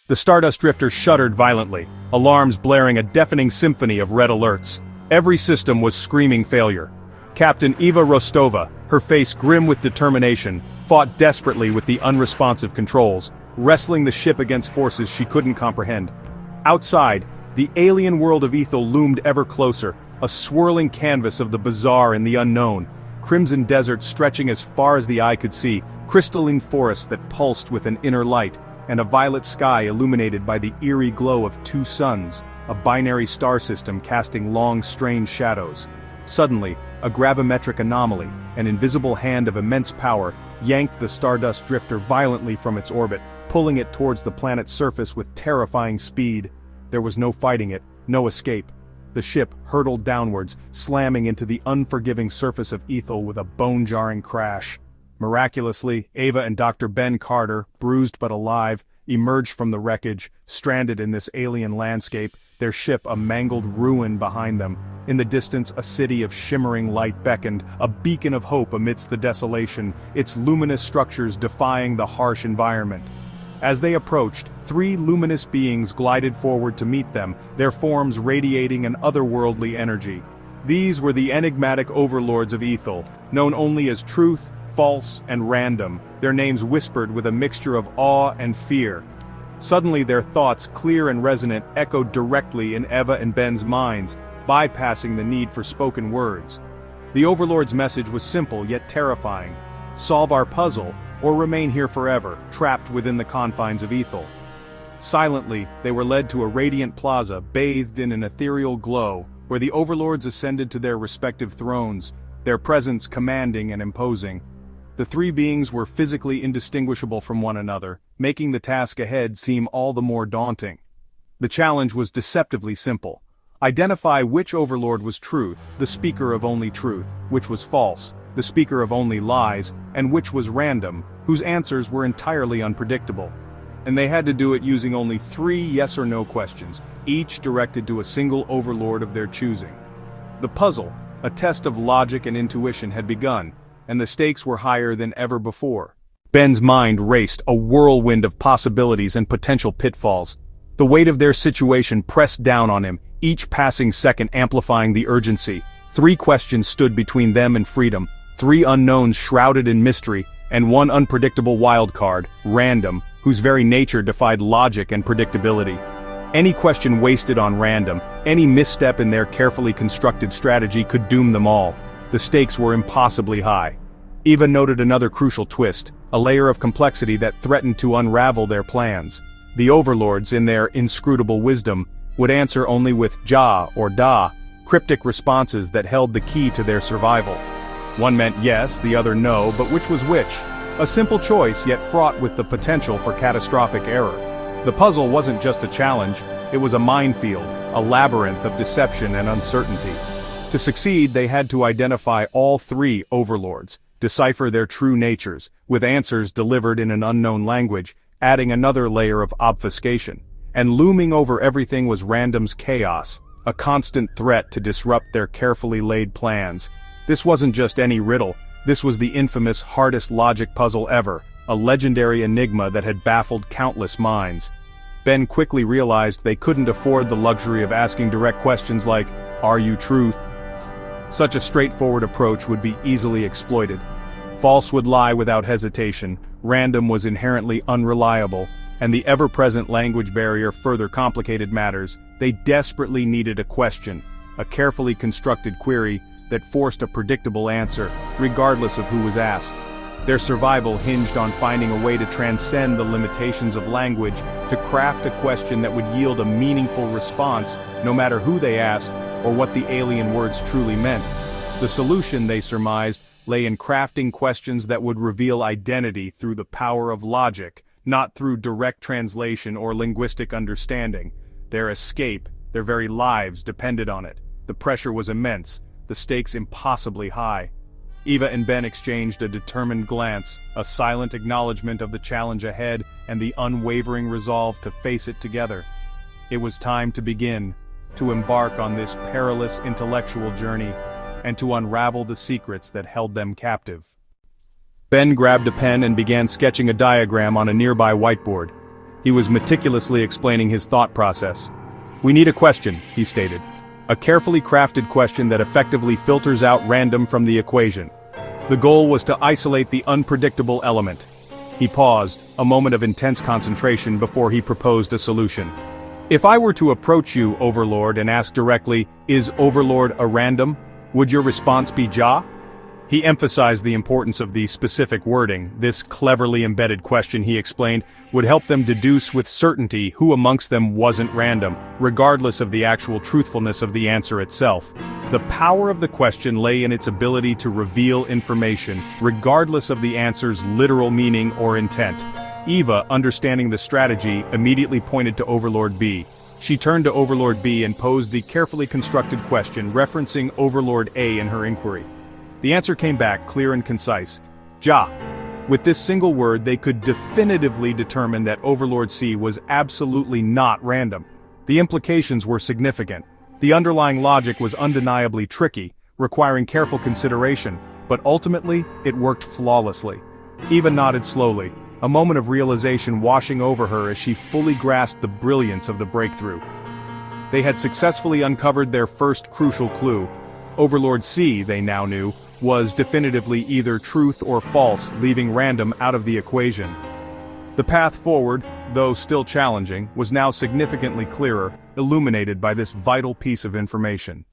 The Stardust Drifter shuddered violently, alarms blaring a deafening symphony of red alerts. Every system was screaming failure. Captain Eva Rostova, her face grim with determination, fought desperately with the unresponsive controls, wrestling the ship against forces she couldn't comprehend. Outside, the alien world of Aethel loomed ever closer, a swirling canvas of the bizarre and the unknown. Crimson deserts stretching as far as the eye could see, crystalline forests that pulsed with an inner light, and a violet sky illuminated by the eerie glow of two suns, a binary star system casting long, strange shadows. Suddenly, a gravimetric anomaly, an invisible hand of immense power, yanked the Stardust Drifter violently from its orbit, pulling it towards the planet's surface with terrifying speed. There was no fighting it, no escape. The ship hurtled downwards, slamming into the unforgiving surface of Aethel with a bone-jarring crash. Miraculously, Ava and Dr. Ben Carter, bruised but alive, emerged from the wreckage, stranded in this alien landscape, their ship a mangled ruin behind them. In the distance, a city of shimmering light beckoned, a beacon of hope amidst the desolation, its luminous structures defying the harsh environment. As they approached, three luminous beings glided forward to meet them, their forms radiating an otherworldly energy. These were the enigmatic overlords of Aethel, known only as Truth, False, and Random, their names whispered with a mixture of awe and fear. Suddenly their thoughts, clear and resonant, echoed directly in Eva and Ben's minds, bypassing the need for spoken words. The Overlord's message was simple yet terrifying. Solve our puzzle, or remain here forever, trapped within the confines of Aethel. Silently, they were led to a radiant plaza bathed in an ethereal glow, where the Overlords ascended to their respective thrones, their presence commanding and imposing. The three beings were physically indistinguishable from one another, making the task ahead seem all the more daunting. The challenge was deceptively simple. Identify which Overlord was Truth, the speaker of only truth, which was False, the speaker of only lies, and which was Random, whose answers were entirely unpredictable. And they had to do it using only 3 yes or no questions, each directed to a single Overlord of their choosing. The puzzle, a test of logic and intuition, had begun, and the stakes were higher than ever before. Ben's mind raced, a whirlwind of possibilities and potential pitfalls. The weight of their situation pressed down on him, each passing second amplifying the urgency. 3 questions stood between them and freedom, 3 unknowns shrouded in mystery, and one unpredictable wildcard, Random, whose very nature defied logic and predictability. Any question wasted on Random, any misstep in their carefully constructed strategy could doom them all. The stakes were impossibly high. Eva noted another crucial twist, a layer of complexity that threatened to unravel their plans. The Overlords, in their inscrutable wisdom, would answer only with ja or da, cryptic responses that held the key to their survival. One meant yes, the other no, but which was which? A simple choice, yet fraught with the potential for catastrophic error. The puzzle wasn't just a challenge, it was a minefield, a labyrinth of deception and uncertainty. To succeed, they had to identify all 3 Overlords, decipher their true natures, with answers delivered in an unknown language, adding another layer of obfuscation. And looming over everything was Random's chaos, a constant threat to disrupt their carefully laid plans. This wasn't just any riddle, this was the infamous hardest logic puzzle ever, a legendary enigma that had baffled countless minds. Ben quickly realized they couldn't afford the luxury of asking direct questions like, "Are you Truth?" Such a straightforward approach would be easily exploited. False would lie without hesitation, Random was inherently unreliable, and the ever-present language barrier further complicated matters. They desperately needed a question, a carefully constructed query that forced a predictable answer, regardless of who was asked. Their survival hinged on finding a way to transcend the limitations of language, to craft a question that would yield a meaningful response, no matter who they asked, or what the alien words truly meant. The solution, they surmised, lay in crafting questions that would reveal identity through the power of logic, not through direct translation or linguistic understanding. Their escape, their very lives depended on it. The pressure was immense, the stakes impossibly high. Eva and Ben exchanged a determined glance, a silent acknowledgement of the challenge ahead and the unwavering resolve to face it together. It was time to begin, to embark on this perilous intellectual journey, and to unravel the secrets that held them captive. Ben grabbed a pen and began sketching a diagram on a nearby whiteboard. He was meticulously explaining his thought process. "We need a question," he stated. "A carefully crafted question that effectively filters out random from the equation." The goal was to isolate the unpredictable element. He paused, a moment of intense concentration before he proposed a solution. "If I were to approach you, Overlord, and ask directly, 'Is Overlord a random?' would your response be Ja?" He emphasized the importance of the specific wording. This cleverly embedded question, he explained, would help them deduce with certainty who amongst them wasn't random, regardless of the actual truthfulness of the answer itself. The power of the question lay in its ability to reveal information, regardless of the answer's literal meaning or intent. Eva, understanding the strategy, immediately pointed to Overlord B. She turned to Overlord B and posed the carefully constructed question, referencing Overlord A in her inquiry. The answer came back, clear and concise. Ja. With this single word, they could definitively determine that Overlord C was absolutely not random. The implications were significant. The underlying logic was undeniably tricky, requiring careful consideration, but ultimately, it worked flawlessly. Eva nodded slowly, a moment of realization washing over her as she fully grasped the brilliance of the breakthrough. They had successfully uncovered their first crucial clue. Overlord C, they now knew, was definitively either truth or false, leaving random out of the equation. The path forward, though still challenging, was now significantly clearer, illuminated by this vital piece of information.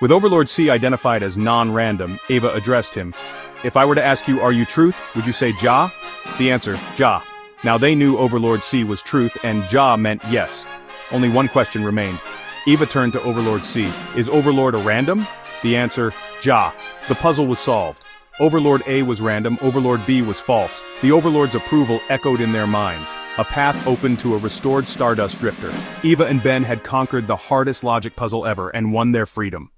With Overlord C identified as non-random, Eva addressed him. "If I were to ask you, are you truth, would you say Ja?" The answer, Ja. Now they knew Overlord C was truth, and Ja meant yes. Only one question remained. Eva turned to Overlord C. "Is Overlord a random?" The answer, Ja. The puzzle was solved. Overlord A was random, Overlord B was false. The Overlord's approval echoed in their minds. A path opened to a restored Stardust Drifter. Eva and Ben had conquered the hardest logic puzzle ever and won their freedom.